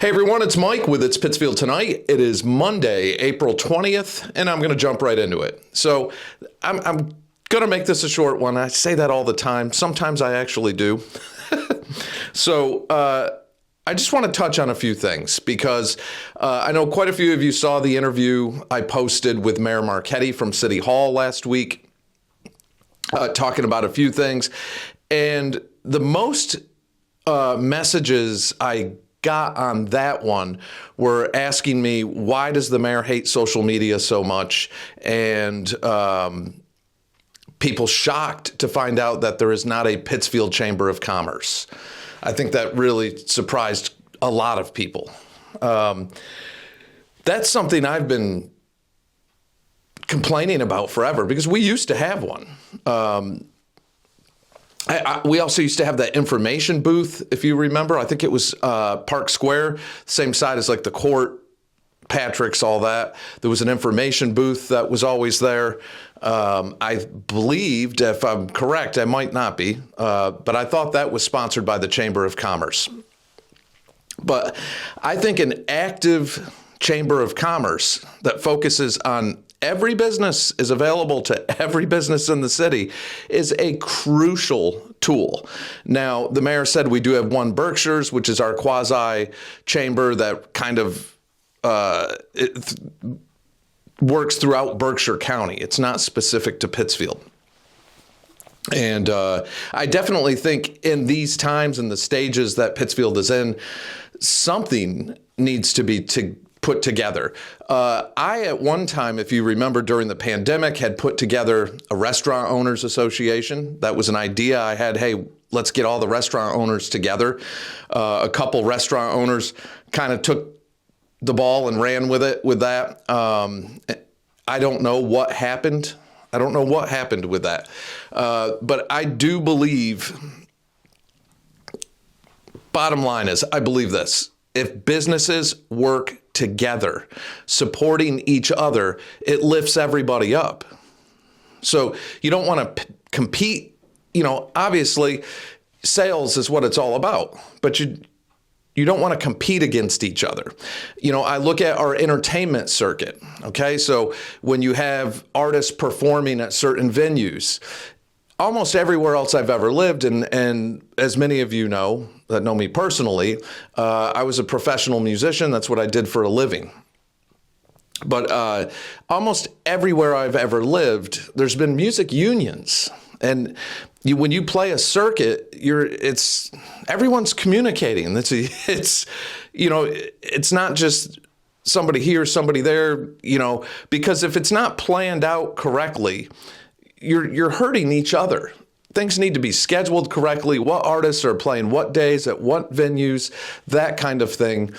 Hey everyone, it's Mike with It's Pittsfield Tonight. It is Monday, April 20th, and I'm going to jump right into it. So I'm going to make this a short one. I say that all the time. Sometimes I actually do. So I just want to touch on a few things because I know quite a few of you saw the interview I posted with Mayor Marchetti from City Hall last week, talking about a few things. And the most messages I got on that one were asking me, why does the mayor hate social media so much? And people shocked to find out that there is not a Pittsfield Chamber of Commerce. I think that really surprised a lot of people. That's something I've been complaining about forever because we used to have one. We also used to have that information booth, if you remember. I think it was Park Square, same side as like the court, Patrick's, all that. There was an information booth that was always there. I believed, if I'm correct, I might not be, but I thought that was sponsored by the Chamber of Commerce. But I think an active Chamber of Commerce that focuses on every business is available to every business in the city is a crucial tool. Now, the mayor said we do have one Berkshire's, which is our quasi chamber that kind of works throughout Berkshire County. It's not specific to Pittsfield. And I definitely think in these times and the stages that Pittsfield is in, something needs to be put together. I, at one time, if you remember, during the pandemic, had put together a restaurant owners association. That was an idea I had. Hey, let's get all the restaurant owners together. A couple restaurant owners kind of took the ball and ran with it with that. I don't know what happened. I don't know what happened with that. But I do believe, bottom line is, I believe this. If businesses work together, supporting each other, it lifts everybody up. So you don't want to compete. You know, obviously, sales is what it's all about, but you don't want to compete against each other. You know, I look at our entertainment circuit, okay? So when you have artists performing at certain venues, almost everywhere else I've ever lived, and as many of you know that know me personally, I was a professional musician. That's what I did for a living. But almost everywhere I've ever lived, there's been music unions. And when you play a circuit, everyone's communicating. It's not just somebody here, somebody there, because if it's not planned out correctly, you're hurting each other. Things need to be scheduled correctly. What artists are playing what days at what venues, that kind of thing.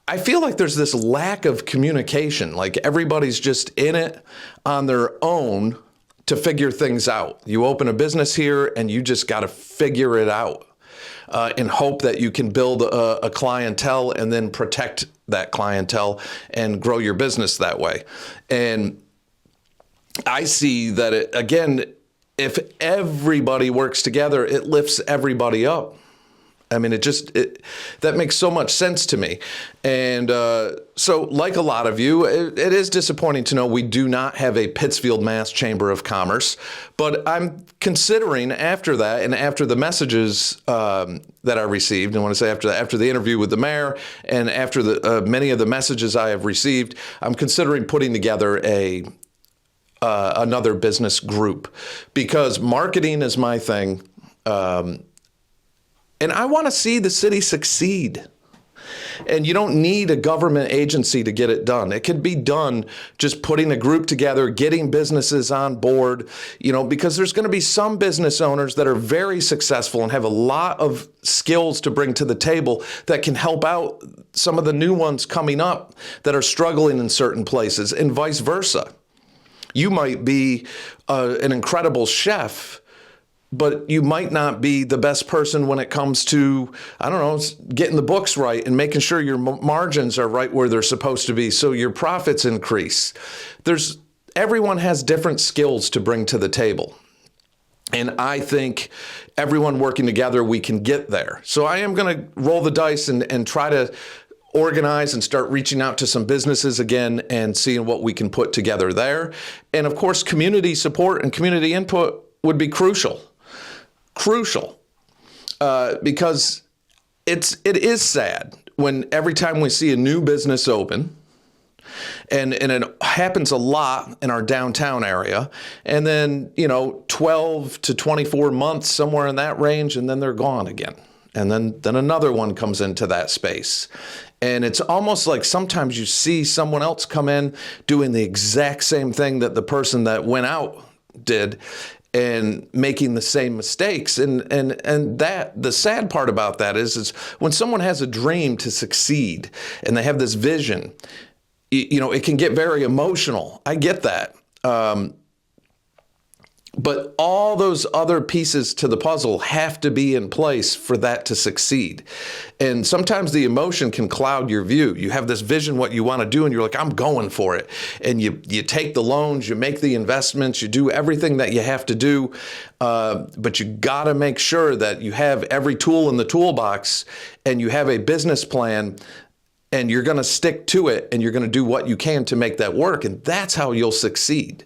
I feel like there's this lack of communication. Like everybody's just in it on their own to figure things out. You open a business here and you just got to figure it out and hope that you can build a clientele and then protect that clientele and grow your business that way. And I see that, if everybody works together, it lifts everybody up. I mean, that makes so much sense to me. And so like a lot of you, it is disappointing to know we do not have a Pittsfield, Mass. Chamber of Commerce. But I'm considering after that and after the messages that I received, and when I say after the interview with the mayor and after the many of the messages I have received, I'm considering putting together another business group because marketing is my thing. And I want to see the city succeed. And you don't need a government agency to get it done. It can be done just putting a group together, getting businesses on board, because there's going to be some business owners that are very successful and have a lot of skills to bring to the table that can help out some of the new ones coming up that are struggling in certain places, and vice versa. You might be an incredible chef, but you might not be the best person when it comes to, getting the books right and making sure your margins are right where they're supposed to be so your profits increase. Everyone has different skills to bring to the table. And I think everyone working together, we can get there. So I am going to roll the dice and try to organize and start reaching out to some businesses again and seeing what we can put together there. And of course, community support and community input would be crucial, because it is sad when every time we see a new business open, and it happens a lot in our downtown area, and then 12 to 24 months, somewhere in that range, and then they're gone again. And then another one comes into that space. And it's almost like sometimes you see someone else come in doing the exact same thing that the person that went out did, and making the same mistakes. And that the sad part about that is when someone has a dream to succeed and they have this vision, it can get very emotional. I get that. But all those other pieces to the puzzle have to be in place for that to succeed. And sometimes the emotion can cloud your view. You have this vision, what you want to do, and you're like, I'm going for it. And you take the loans, you make the investments, you do everything that you have to do. But you got to make sure that you have every tool in the toolbox and you have a business plan, and you're going to stick to it, and you're going to do what you can to make that work. And that's how you'll succeed.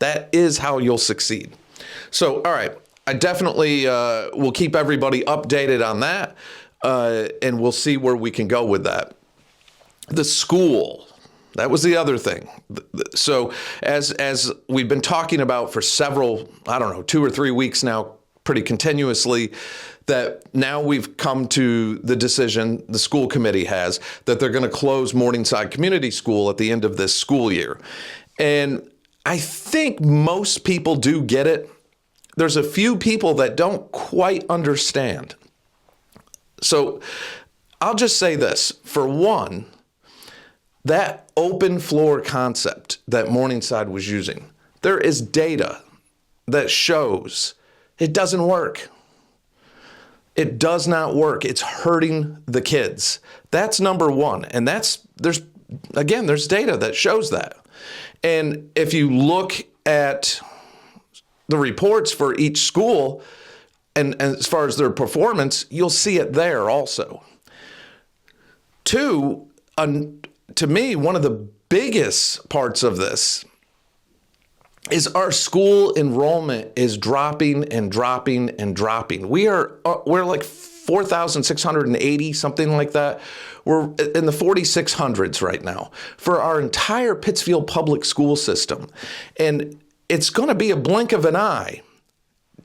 That is how you'll succeed. So, all right, I definitely will keep everybody updated on that, and we'll see where we can go with that. The school, that was the other thing. So as we've been talking about for several, 2 or 3 weeks now, pretty continuously, that now we've come to the decision, the school committee has, that they're going to close Morningside Community School at the end of this school year. And I think most people do get it. There's a few people that don't quite understand. So I'll just say this. For one, that open floor concept that Morningside was using, there is data that shows it doesn't work. It does not work. It's hurting the kids. That's number one. And there's data that shows that. And if you look at the reports for each school and as far as their performance, you'll see it there also. Two, to me, one of the biggest parts of this is our school enrollment is dropping and dropping and dropping. We're like 4,680, something like that. We're in the 4,600s right now for our entire Pittsfield public school system. And it's going to be a blink of an eye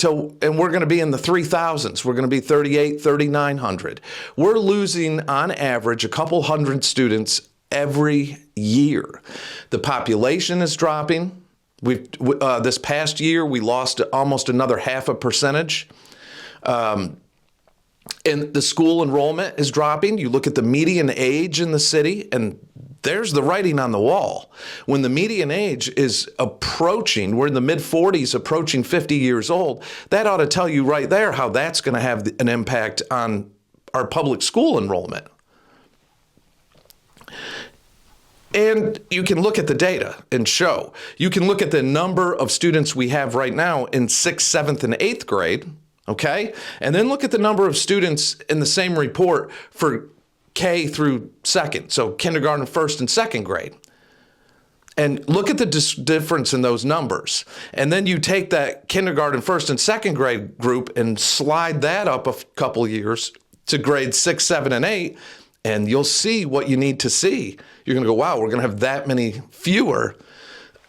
and we're going to be in the 3,000s. We're going to be 3,900. We're losing on average a couple hundred students every year. The population is dropping. This past year, we lost almost another 0.5%. And the school enrollment is dropping. You look at the median age in the city, and there's the writing on the wall. When the median age is approaching, we're in the mid-40s, approaching 50 years old, that ought to tell you right there how that's going to have an impact on our public school enrollment. And you can look at the data and show. You can look at the number of students we have right now in 6th, 7th, and 8th grade, okay? And then look at the number of students in the same report for K through 2nd, so kindergarten, 1st, and 2nd grade. And look at the difference in those numbers. And then you take that kindergarten, 1st, and 2nd grade group and slide that up a couple years to grades 6, 7, and 8, and you'll see what you need to see. You're going to go, wow, we're going to have that many fewer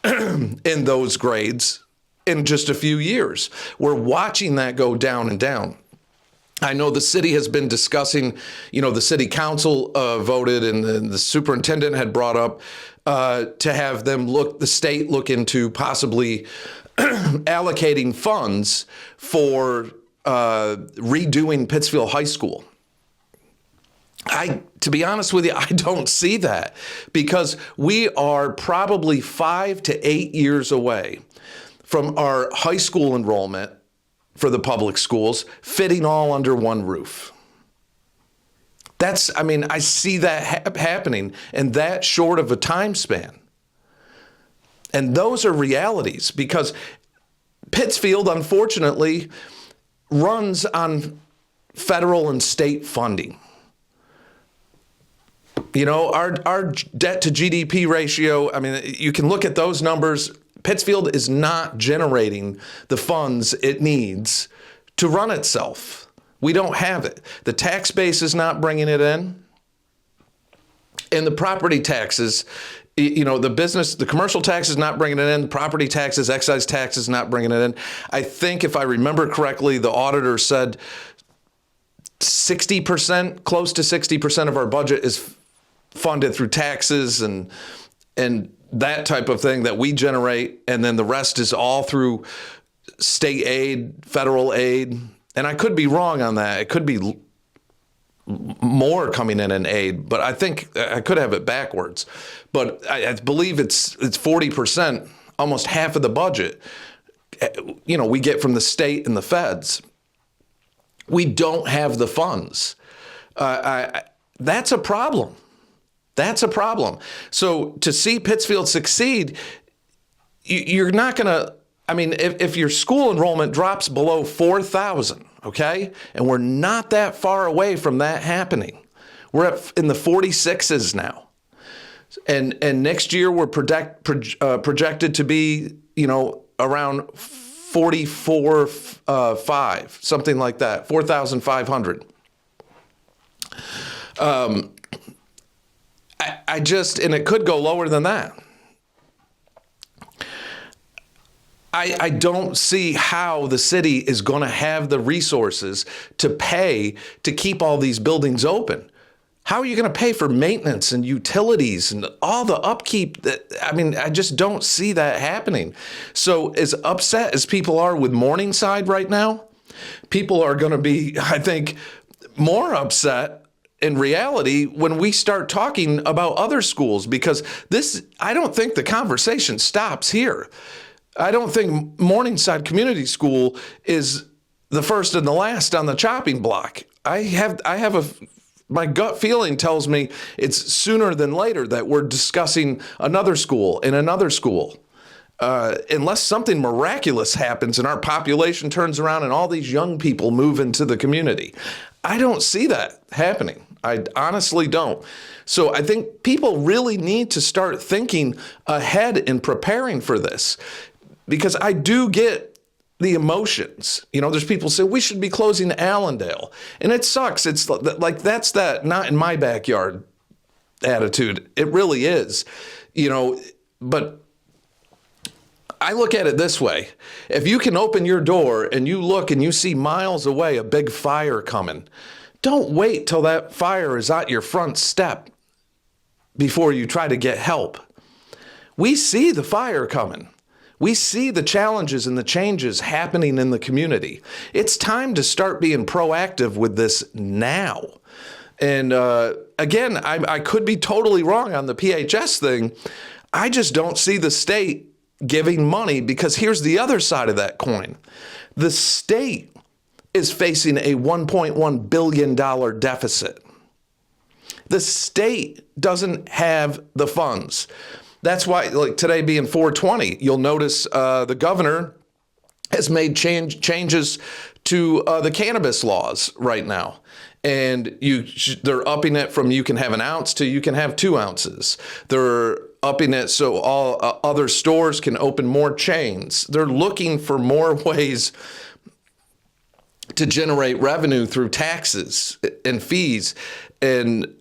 in those grades in just a few years. We're watching that go down and down. I know the city has been discussing, the city council voted and the superintendent had brought up to have the state look into possibly allocating funds for redoing Pittsfield High School. To be honest with you, I don't see that because we are probably 5 to 8 years away from our high school enrollment for the public schools fitting all under one roof. I see that happening in that short of a time span. And those are realities because Pittsfield, unfortunately, runs on federal and state funding. Our debt to GDP ratio, I mean, you can look at those numbers. Pittsfield is not generating the funds it needs to run itself. We don't have it. The tax base is not bringing it in. And the property taxes, the commercial tax is not bringing it in. Property taxes, excise taxes, not bringing it in. I think if I remember correctly, the auditor said 60%, close to 60% of our budget is funded through taxes and that type of thing that we generate. And then the rest is all through state aid, federal aid. And I could be wrong on that. It could be more coming in aid, but I think I could have it backwards. But I believe it's 40%, almost half of the budget, we get from the state and the feds. We don't have the funds. That's a problem. That's a problem. So to see Pittsfield succeed, you're not going to, if your school enrollment drops below 4,000, okay, and we're not that far away from that happening. We're in the 46s now. And next year we're projected to be, around 44.5, something like that, 4,500. And it could go lower than that. I don't see how the city is going to have the resources to pay to keep all these buildings open. How are you going to pay for maintenance and utilities and all the upkeep? I just don't see that happening. So as upset as people are with Morningside right now, people are going to be, I think, more upset in reality when we start talking about other schools, because I don't think the conversation stops here. I don't think Morningside Community School is the first and the last on the chopping block. My gut feeling tells me it's sooner than later that we're discussing another school and another school. Unless something miraculous happens and our population turns around and all these young people move into the community. I don't see that happening. I honestly don't. So I think people really need to start thinking ahead and preparing for this, because I do get the emotions. There's people say we should be closing Allendale, and it sucks. It's like that's that not in my backyard attitude. It really is, but I look at it this way. If you can open your door and you look and you see miles away a big fire coming, don't wait till that fire is at your front step before you try to get help. We see the fire coming. We see the challenges and the changes happening in the community. It's time to start being proactive with this now. And again, I could be totally wrong on the PHS thing. I just don't see the state giving money, because here's the other side of that coin. The state is facing a $1.1 billion deficit. The state doesn't have the funds. That's why, like today being 420, you'll notice the governor has made changes to the cannabis laws right now. And they're upping it from you can have an ounce to you can have 2 ounces. They're upping it so all other stores can open more chains. They're looking for more ways to generate revenue through taxes and fees. And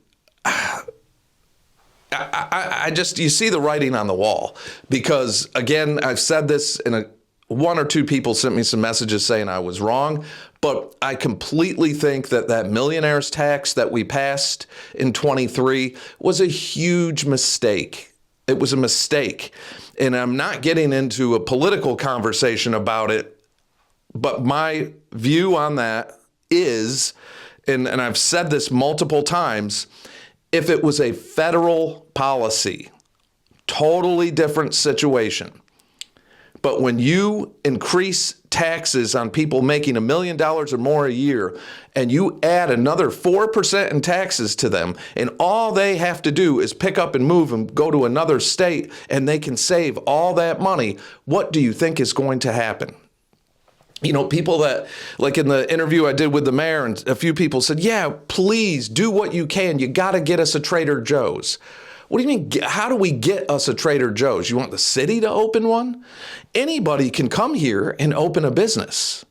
I just, you see the writing on the wall, because again, I've said this and one or two people sent me some messages saying I was wrong, but I completely think that millionaires tax that we passed in 23 was a huge mistake. It was a mistake. And I'm not getting into a political conversation about it, but my view on that is, and I've said this multiple times, if it was a federal policy, totally different situation. But when you increase taxes on people making $1 million or more a year, and you add another 4% in taxes to them, and all they have to do is pick up and move and go to another state, and they can save all that money, what do you think is going to happen? People that, like in the interview I did with the mayor, and a few people said, yeah, please do what you can. You got to get us a Trader Joe's. What do you mean? How do we get us a Trader Joe's? You want the city to open one? Anybody can come here and open a business.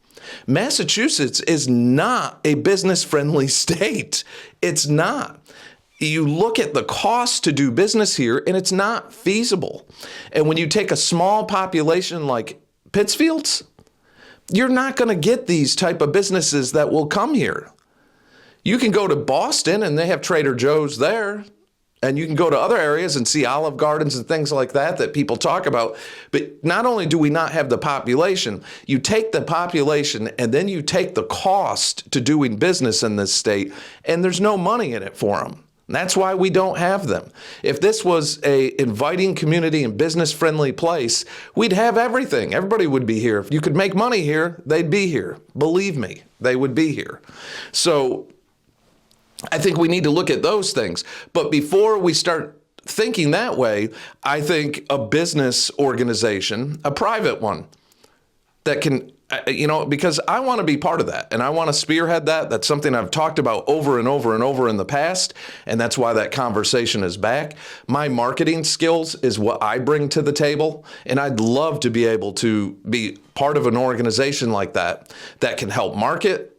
Massachusetts is not a business-friendly state. It's not. You look at the cost to do business here, and it's not feasible. And when you take a small population like Pittsfield's, you're not going to get these type of businesses that will come here. You can go to Boston and they have Trader Joe's there. And you can go to other areas and see Olive Gardens and things like that people talk about. But not only do we not have the population, you take the population and then you take the cost to doing business in this state, and there's no money in it for them. That's why we don't have them. If this was a inviting community and business-friendly place, we'd have everything. Everybody would be here. If you could make money here, they'd be here. Believe me, they would be here. So I think we need to look at those things. But before we start thinking that way, I think a business organization, a private one, that can, because I want to be part of that and I want to spearhead that. That's something I've talked about over and over and over in the past. And that's why that conversation is back. My marketing skills is what I bring to the table. And I'd love to be able to be part of an organization like that can help market,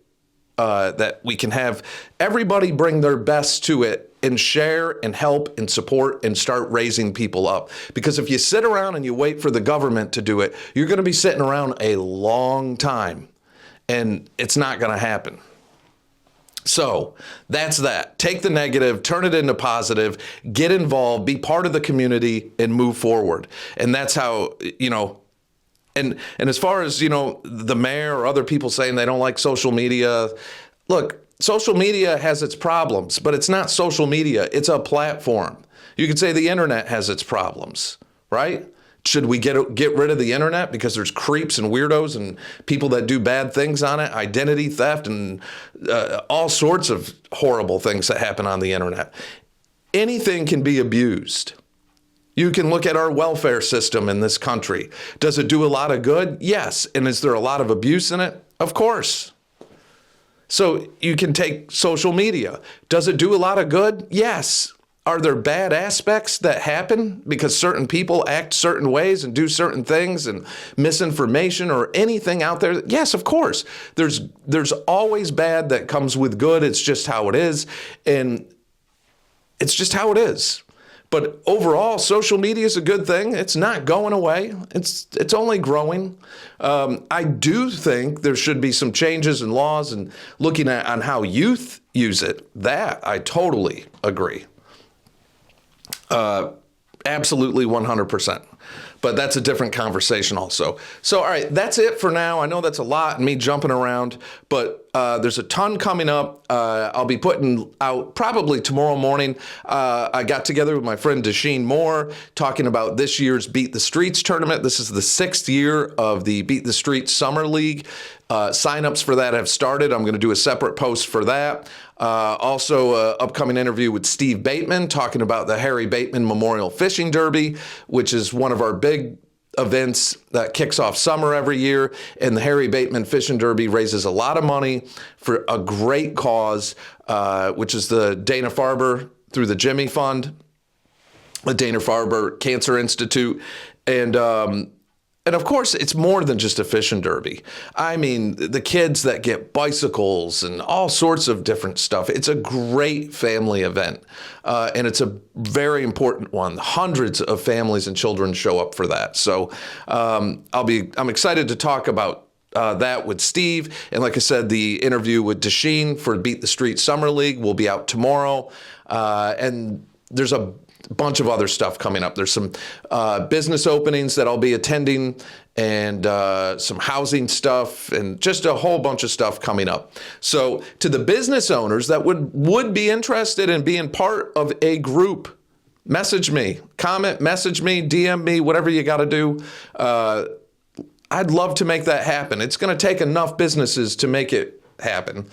that we can have everybody bring their best to it and share and help and support and start raising people up. Because if you sit around and you wait for the government to do it, you're going to be sitting around a long time and it's not going to happen. So that's that. Take the negative, turn it into positive, get involved, be part of the community and move forward. And that's how, And as far as, the mayor or other people saying they don't like social media, look, social media has its problems, but it's not social media. It's a platform. You could say the internet has its problems, right? Should we get rid of the internet because there's creeps and weirdos and people that do bad things on it, identity theft and all sorts of horrible things that happen on the internet? Anything can be abused. You can look at our welfare system in this country. Does it do a lot of good? Yes. And is there a lot of abuse in it? Of course. So you can take social media. Does it do a lot of good? Yes. Are there bad aspects that happen because certain people act certain ways and do certain things and misinformation or anything out there? Yes, of course. There's always bad that comes with good. It's just how it is. And it's just how it is. But overall, social media is a good thing. It's not going away. It's only growing. I do think there should be some changes in laws and looking at on how youth use it. That I totally agree. Absolutely 100%. But that's a different conversation also. So, all right, that's it for now. I know that's a lot and me jumping around, but there's a ton coming up. I'll be putting out probably tomorrow morning. I got together with my friend Dasheen Moore talking about this year's Beat the Streets tournament. This is the 6th year of the Beat the Streets Summer League. Signups for that have started. I'm going to do a separate post for that. Also, upcoming interview with Steve Bateman talking about the Harry Bateman Memorial Fishing Derby, which is one of our big events that kicks off summer every year. And the Harry Bateman Fishing Derby raises a lot of money for a great cause, which is the Dana-Farber through the Jimmy Fund, the Dana-Farber Cancer Institute. And of course, it's more than just a fishing derby. I mean, the kids that get bicycles and all sorts of different stuff. It's a great family event, and it's a very important one. Hundreds of families and children show up for that. So I'm excited to talk about that with Steve. And like I said, the interview with Dasheen for Beat the Street Summer League will be out tomorrow. And there's a bunch of other stuff coming up. There's some business openings that I'll be attending and some housing stuff and just a whole bunch of stuff coming up. So to the business owners that would be interested in being part of a group, message me, comment, message me, DM me, whatever you got to do. I'd love to make that happen. It's going to take enough businesses to make it happen.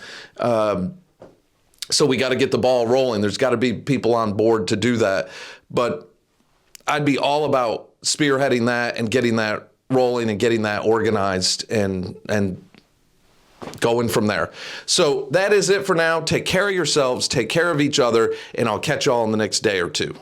So we got to get the ball rolling. There's got to be people on board to do that. But I'd be all about spearheading that and getting that rolling and getting that organized and going from there. So that is it for now. Take care of yourselves, take care of each other, and I'll catch y'all in the next day or two.